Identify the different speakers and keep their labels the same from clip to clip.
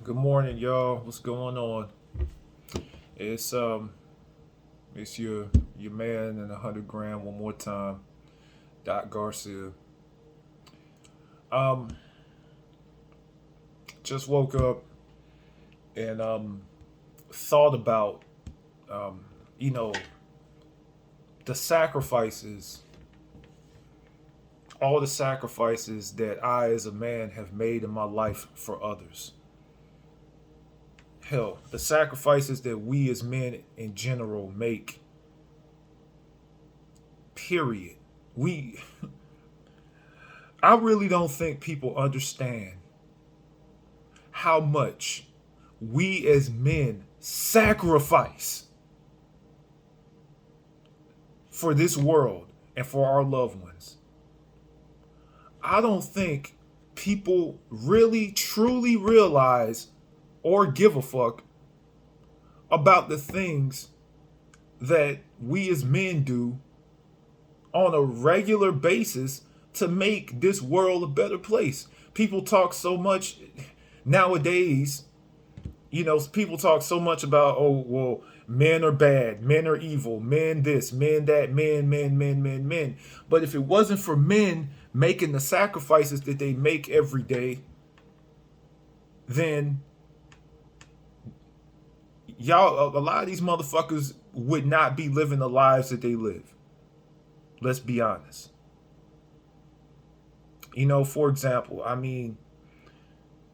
Speaker 1: Good morning, y'all. What's going on? It's it's your man in 100 grand one more time, Doc Garcia. Um, just woke up and thought about um, you know, the sacrifices, all the sacrifices that I as a man have made in my life for others. Hell, the sacrifices that we as men in general make. Period. We I really don't think people understand how much we as men sacrifice for this world and for our loved ones. I don't think people really truly realize or give a fuck about the things that we as men do on a regular basis to make this world a better place. People talk so much nowadays, people talk so much about, oh, well, men are bad, men are evil, men this, men that, men. But if it wasn't for men making the sacrifices that they make every day, then y'all, a lot of these motherfuckers would not be living the lives that they live. Let's be honest. For example,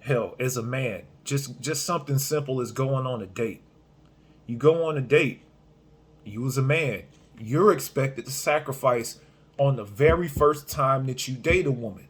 Speaker 1: hell, as a man, just something simple as going on a date. You go on a date, you as a man, you're expected to sacrifice on the very first time that you date a woman.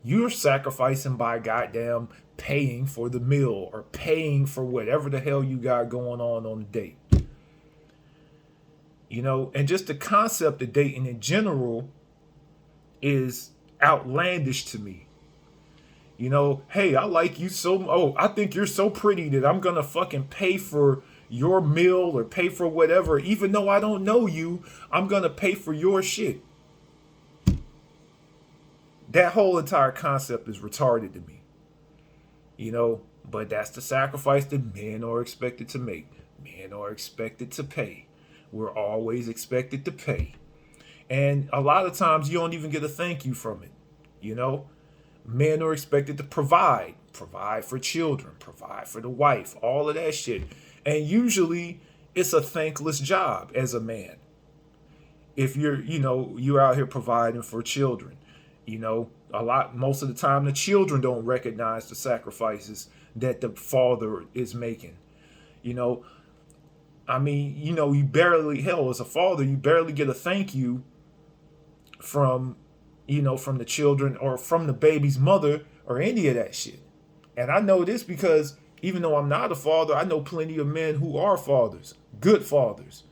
Speaker 1: You're sacrificing by goddamn paying for the meal or paying for whatever the hell you got going on the date. And just the concept of dating in general is outlandish to me. Hey, I like you so. Oh, I think you're so pretty that I'm gonna fucking pay for your meal or pay for whatever, even though I don't know you. I'm gonna pay for your shit. That whole entire concept is retarded to me. But that's the sacrifice that men are expected to make. Men are expected to pay. We're always expected to pay. And a lot of times you don't even get a thank you from it. Men are expected to provide for children, provide for the wife, all of that shit. And usually it's a thankless job as a man. If you're out here providing for children, most of the time the children don't recognize the sacrifices that the father is making. You barely, hell, as a father, you barely get a thank you from from the children or from the baby's mother or any of that shit. And I know this because even though I'm not a father, I know plenty of men who are fathers, good fathers.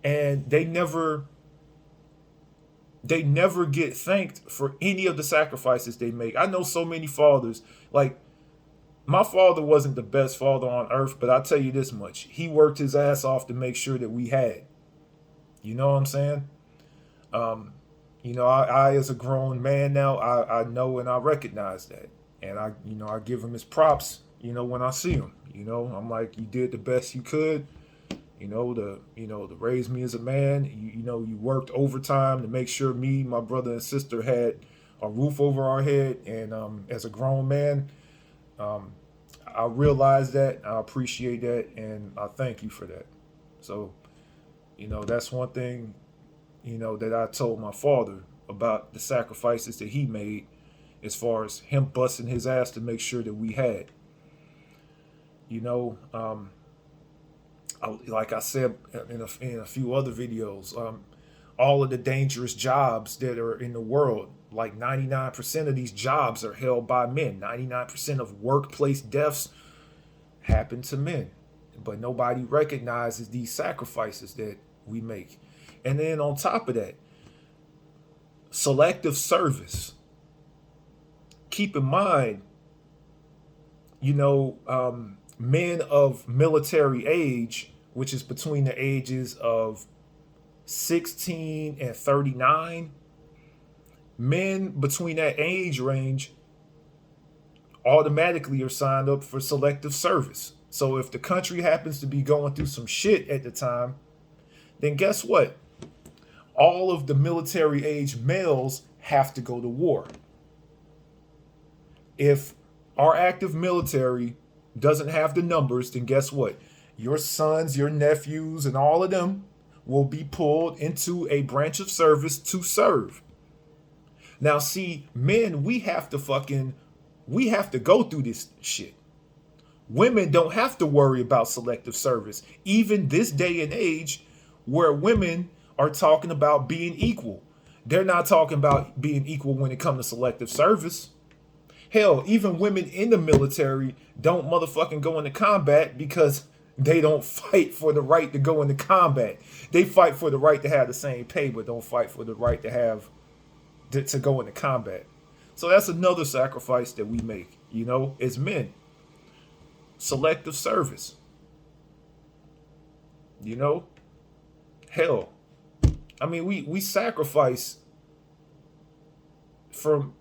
Speaker 1: And they never get thanked for any of the sacrifices they make. I know so many fathers, like my father wasn't the best father on earth, but I'll tell you this much. He worked his ass off to make sure that we had. You know what I'm saying? I as a grown man now, I know and I recognize that. And I give him his props, when I see him. I'm like, you did the best you could, to raise me as a man. You worked overtime to make sure me, my brother and sister had a roof over our head. And as a grown man, I realize that, I appreciate that, and I thank you for that. So, that's one thing that I told my father about the sacrifices that he made as far as him busting his ass to make sure that we had. Like I said in a few other videos, all of the dangerous jobs that are in the world, like 99% of these jobs are held by men. 99% of workplace deaths happen to men. But nobody recognizes these sacrifices that we make. And then on top of that, selective service. Keep in mind, men of military age, which is between the ages of 16 and 39, men between that age range automatically are signed up for selective service. So if the country happens to be going through some shit at the time, then guess what? All of the military age males have to go to war. If our active military doesn't have the numbers, then guess what? Your sons, your nephews, and all of them will be pulled into a branch of service to serve. Now, see, men, we have to go through this shit. Women don't have to worry about selective service. Even this day and age where women are talking about being equal, they're not talking about being equal when it comes to selective service. Hell, even women in the military don't motherfucking go into combat because they don't fight for the right to go into combat. They fight for the right to have the same pay, but don't fight for the right to have to go into combat. So that's another sacrifice that we make, as men. Selective service. Hell, I mean, we sacrifice from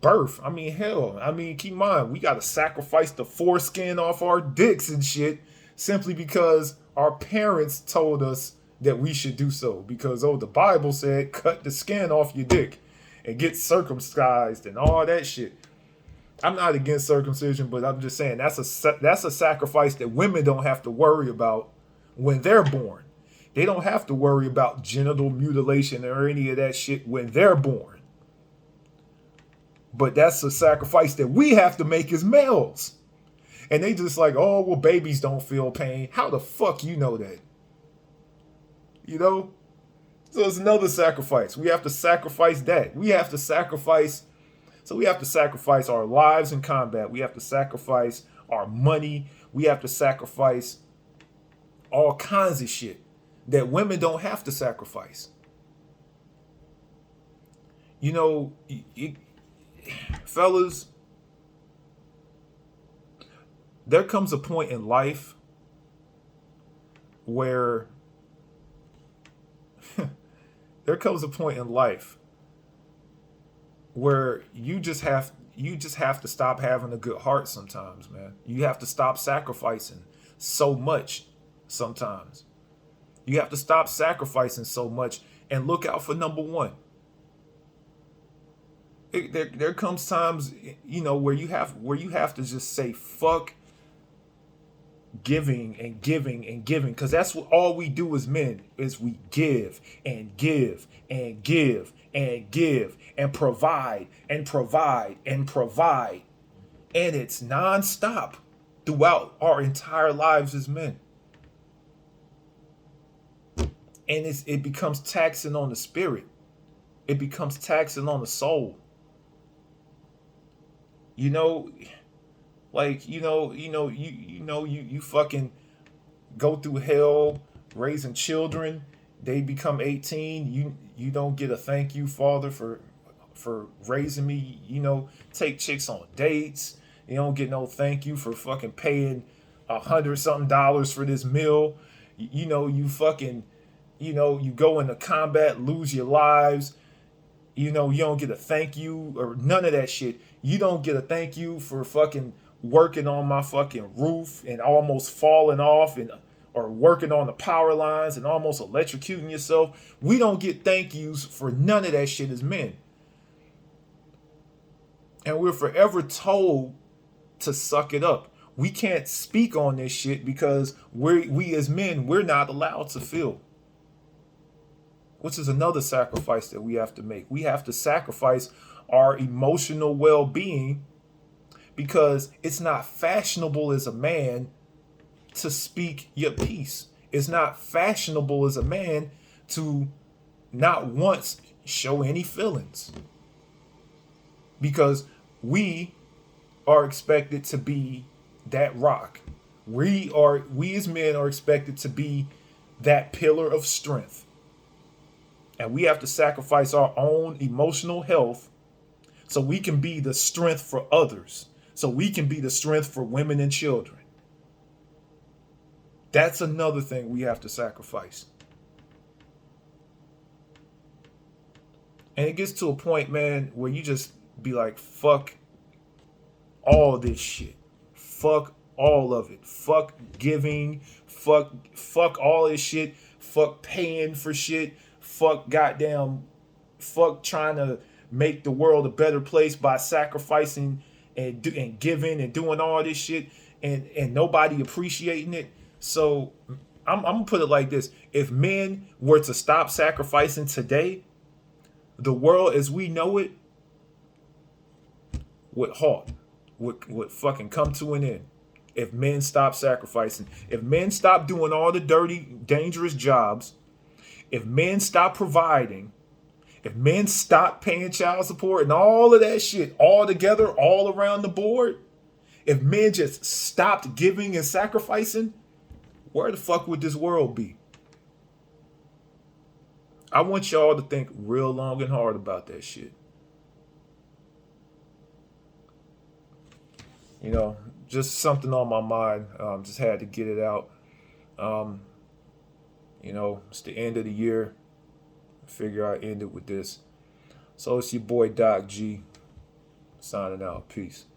Speaker 1: birth. I mean, hell, keep in mind, we got to sacrifice the foreskin off our dicks and shit simply because our parents told us that we should do so. Because, the Bible said, cut the skin off your dick and get circumcised and all that shit. I'm not against circumcision, but I'm just saying that's a sacrifice that women don't have to worry about when they're born. They don't have to worry about genital mutilation or any of that shit when they're born. But that's a sacrifice that we have to make as males. And they just like, oh, well, babies don't feel pain. How the fuck you know that? So it's another sacrifice. We have to sacrifice that. We have to sacrifice our lives in combat. We have to sacrifice our money. We have to sacrifice all kinds of shit that women don't have to sacrifice. Fellas, there comes a point in life where you just have to stop having a good heart sometimes, man. You have to stop sacrificing so much sometimes. You have to stop sacrificing so much and look out for number one. There comes times, where you have to just say fuck giving and giving and giving, because that's what all we do as men is we give and give and give and give and provide and provide and provide, and it's nonstop throughout our entire lives as men, and it becomes taxing on the spirit. It becomes taxing on the soul. You fucking go through hell raising children. They become 18. You don't get a thank you, Father, for raising me. Take chicks on dates. You don't get no thank you for fucking paying $100-something for this meal. You go into combat, lose your lives. You don't get a thank you or none of that shit. You don't get a thank you for fucking working on my fucking roof and almost falling off or working on the power lines and almost electrocuting yourself. We don't get thank yous for none of that shit as men. And we're forever told to suck it up. We can't speak on this shit because we as men, we're not allowed to feel. Which is another sacrifice that we have to make. We have to sacrifice our emotional well-being because it's not fashionable as a man to speak your piece. It's not fashionable as a man to not once show any feelings. Because we are expected to be that rock. We as men are expected to be that pillar of strength. And we have to sacrifice our own emotional health so we can be the strength for others. So we can be the strength for women and children. That's another thing we have to sacrifice. And it gets to a point, man, where you just be like, fuck all this shit. Fuck all of it. Fuck giving. Fuck all this shit. Fuck paying for shit. Fuck goddamn. Fuck trying to make the world a better place by sacrificing and giving and doing all this shit and nobody appreciating it. So I'm gonna put it like this: if men were to stop sacrificing today, the world as we know it would halt, would fucking come to an end. If men stop sacrificing, if men stop doing all the dirty, dangerous jobs, if men stop providing, if men stop paying child support and all of that shit all together, all around the board, if men just stopped giving and sacrificing, where the fuck would this world be? I want y'all to think real long and hard about that shit. You know, just something on my mind. Just had to get it out. Um, you know, it's the end of the year. I figure I end it with this. So it's your boy Doc G signing out. Peace.